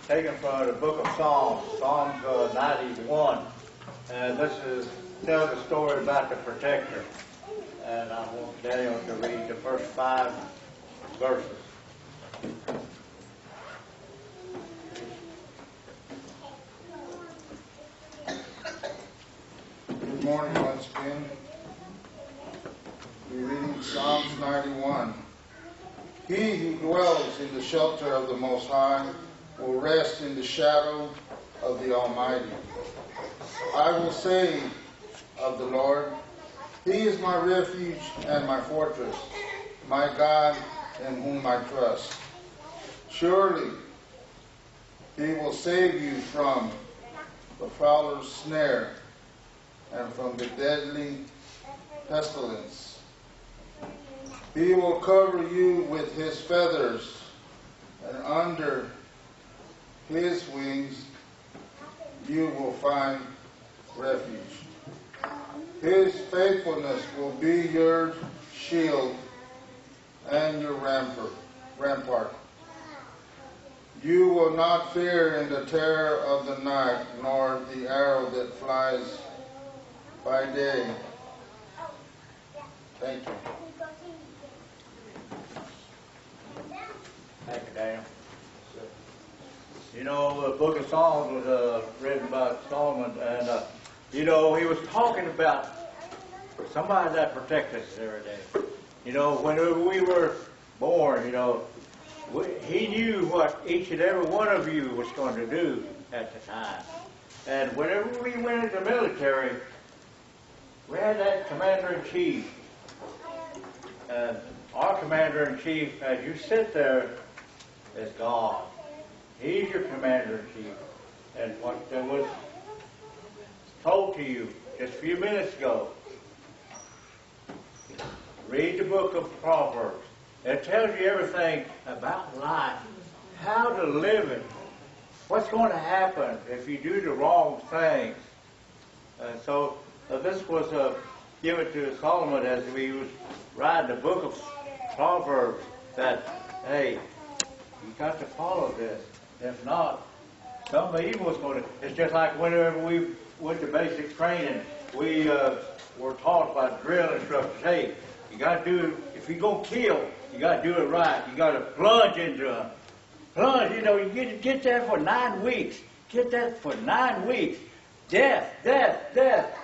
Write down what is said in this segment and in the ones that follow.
taken from the book of Psalms, Psalms 91. And this tells a story about the protector. And I want Daniel to read the first 5 verses. Good morning once again. We're reading Psalms 91. He who dwells in the shelter of the Most High will rest in the shadow of the Almighty. I will say of the Lord, He is my refuge and my fortress, my God in whom I trust. Surely He will save you from the fowler's snare and from the deadly pestilence. He will cover you with His feathers, and under His wings you will find refuge. His faithfulness will be your shield and your rampart. You will not fear in the terror of the night, nor the arrow that flies by day. Thank you. Thank you, Daniel. You know, the book of Psalms was written by Solomon, and you know, he was talking about somebody that protects us every day. You know, whenever we were born, you know, he knew what each and every one of you was going to do at the time. And whenever we went into the military, we had that commander-in-chief. And our commander-in-chief, as you sit there, is God. He's your commander-in-chief. And what was told to you just a few minutes ago, read the book of Proverbs. It tells you everything about life, how to live it, what's going to happen if you do the wrong things. So this was given to Solomon as he was writing the book of Proverbs, that, hey, you got to follow this. If not, some evil is going to... It's just like whenever we went to basic training, we were taught by drill instructors, hey, you got to do it, if you're going to kill, you got to do it right. You got to plunge into them. Plunge, you know, you get that for 9 weeks. Get that for 9 weeks. Death, death, death.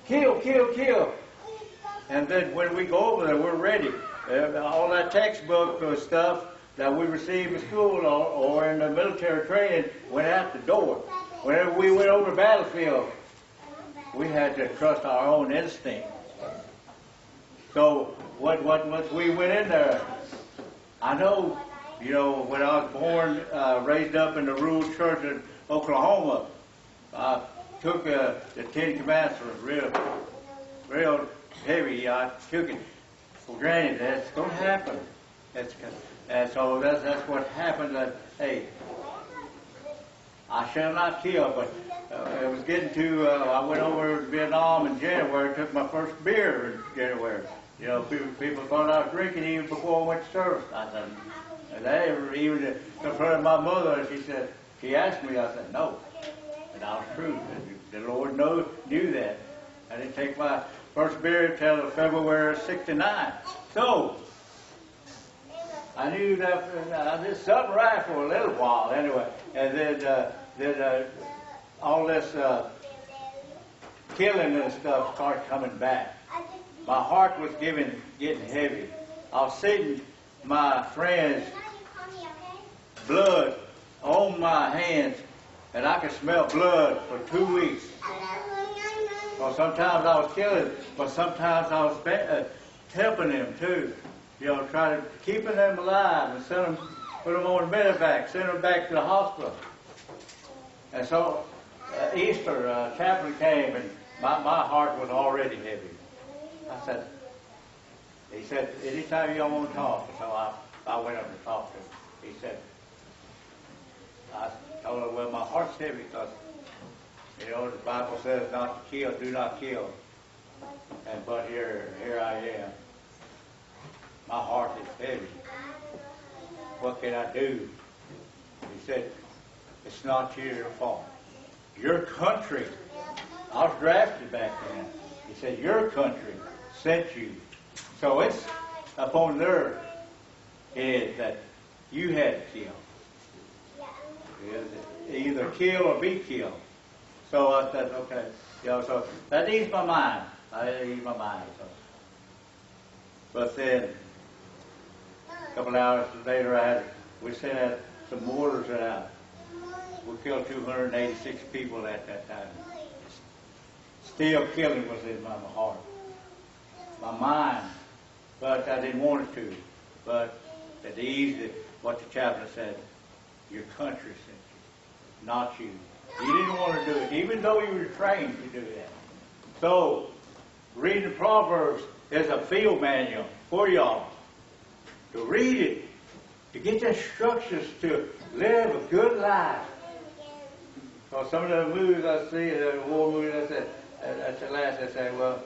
Kill, kill, kill. And then when we go over there, we're ready. All that textbook stuff that we received in school or in the military training went out the door. Whenever we went over the battlefield, we had to trust our own instinct. So once we went in there, I know, you know, when I was born, raised up in the rural church in Oklahoma, I took the 10 Commandments real heavy. I took it for granted. That's going to happen. And so that's what happened. That, hey, I shall not kill. But it was getting to, I went over to Vietnam in January, took my first beer in January. You know, people thought I was drinking even before I went to service. I said, and they even in front of my mother, she asked me, I said, no. And I was true. The Lord knew that. I didn't take my first beer until February '69. So, I knew that I did something right for a little while anyway. And then all this killing and stuff started coming back. My heart was getting heavy. I was seeing my friends' blood on my hands, and I could smell blood for 2 weeks. Well, sometimes I was killing, but sometimes I was helping them too. You know, trying to keeping them alive and put them on the medevac, send them back to the hospital. And so Easter, chaplain came, and my heart was already heavy. He said, anytime y'all want to talk. So I went up to talk to him. He said, I told him, well, my heart's heavy because, you know, the Bible says not to kill, do not kill. But here I am. My heart is heavy. What can I do? He said, it's not your fault. Your country, I was drafted back then. He said, your country sent you. So it's upon their head that you had to kill. Either kill or be killed. So I said, okay. So that eased my mind. So. But then, a couple hours later, we sent out some mortars out. We killed 286 people at that time. Still killing was in my heart, my mind, but I didn't want it to. But at ease, what the chaplain said, your country sent you, not you. You didn't want to do it, even though you were trained to do that. So, reading Proverbs is a field manual for y'all. To read it, to get the instructions to live a good life. So some of the movies I see, the war movies, at the last, I say, well,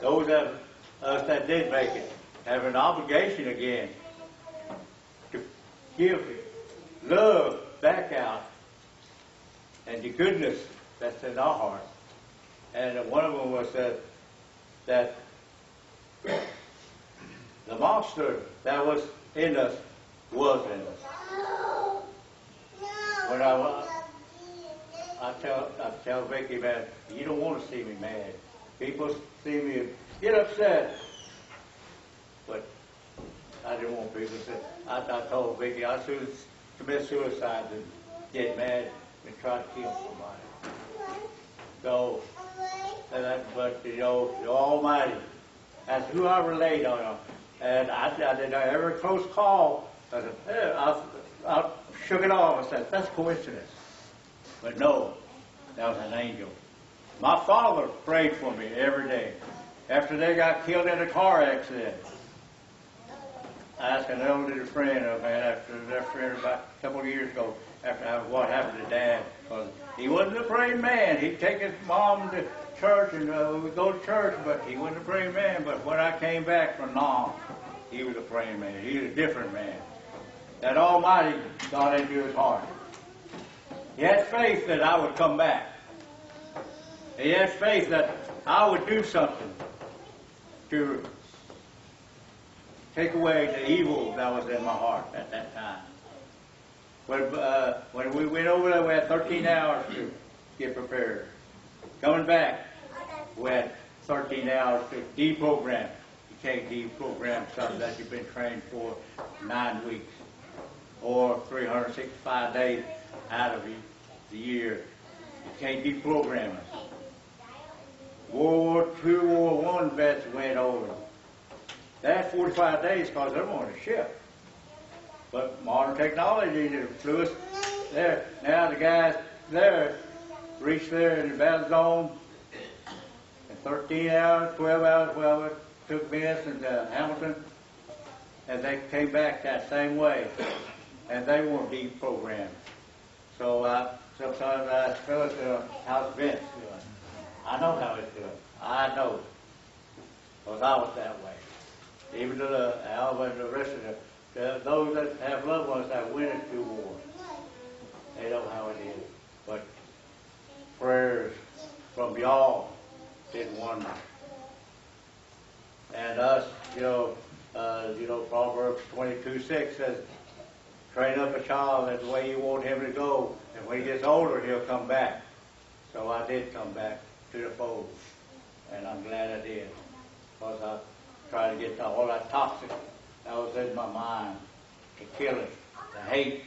those of us that did make it have an obligation again to give love back out and the goodness that's in our heart. And one of them was that the monster that was in us was in us. When I tell Vicky, man, you don't want to see me mad. People see me get upset. But I didn't want people to say, I told Vicky I'd sooner commit suicide than get mad and try to kill somebody. So, but the Almighty, that's who I relate on. And I did every close call. I shook it off. I said, that's coincidence. But no, that was an angel. My father prayed for me every day. After they got killed in a car accident, I asked an elderly friend of mine after about a couple of years ago, after what happened to Dad. Because he wasn't a praying man. He'd take his mom to church and we'd go to church, but he wasn't a praying man. But when I came back from Nam, he was a praying man. He was a different man. That Almighty got into his heart. He had faith that I would come back. He had faith that I would do something to take away the evil that was in my heart at that time. When we went over there, we had 13 hours to get prepared. Coming back, we had 13 hours to deprogram. You can't deprogram something that you've been trained for 9 weeks or 365 days out of the year. You can't deprogram it. World War II, World War I vets went over. They had 45 days because they were on a ship. But modern technology flew us there. Now the guys there reached there in the battle zone in 13 hours, 12 hours. Well, it took Benson to Hamilton, and they came back that same way. And they weren't deprogrammed. So sometimes I tell it, how's Vince doing? I know how he's doing. I know. Because I was that way. Even to Alva and the rest of those that have loved ones that went into war. They know how it is. But prayers from y'all did wonders. And us, Proverbs 22:6 says, train up a child in the way you want him to go, and when he gets older, he'll come back. So I did come back to the fold, and I'm glad I did, because I tried to get all that toxic that was in my mind, to kill it, to hate.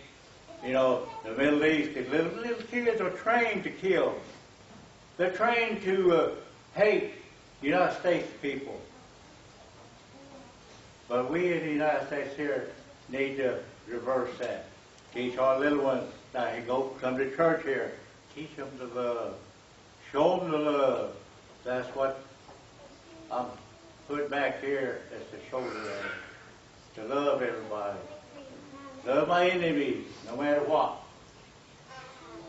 The Middle East, the little kids are trained to kill. They're trained to hate United States people. But we in the United States here need to reverse that. Teach our little ones that come to church here. Teach them to love. Show them the love. That's what I'm put back here as the shoulder there. To love everybody. Love my enemies, no matter what.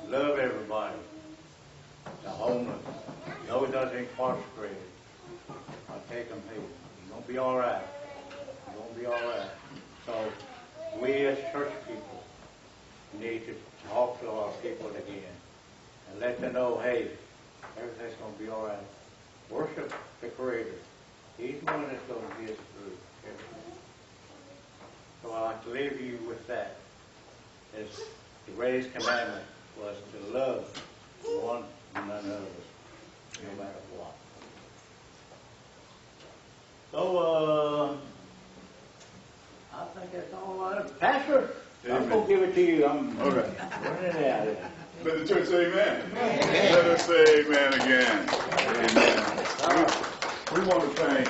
Love everybody. The homeless. Those that's incarcerated. I'll take them here. You're going to be all right. You're going to be all right. So, we as church people You need to talk to our people again and let them know, hey, everything's going to be all right. Worship the Creator. He's the one that's going to get us through everything. So I'd like to leave you with that. As the greatest commandment was to love one another, no matter what. So, I think that's all. Pastor, I'm going to give it to you. I'm running it out here. Let the church say amen. Let us say amen again. Amen. We want to thank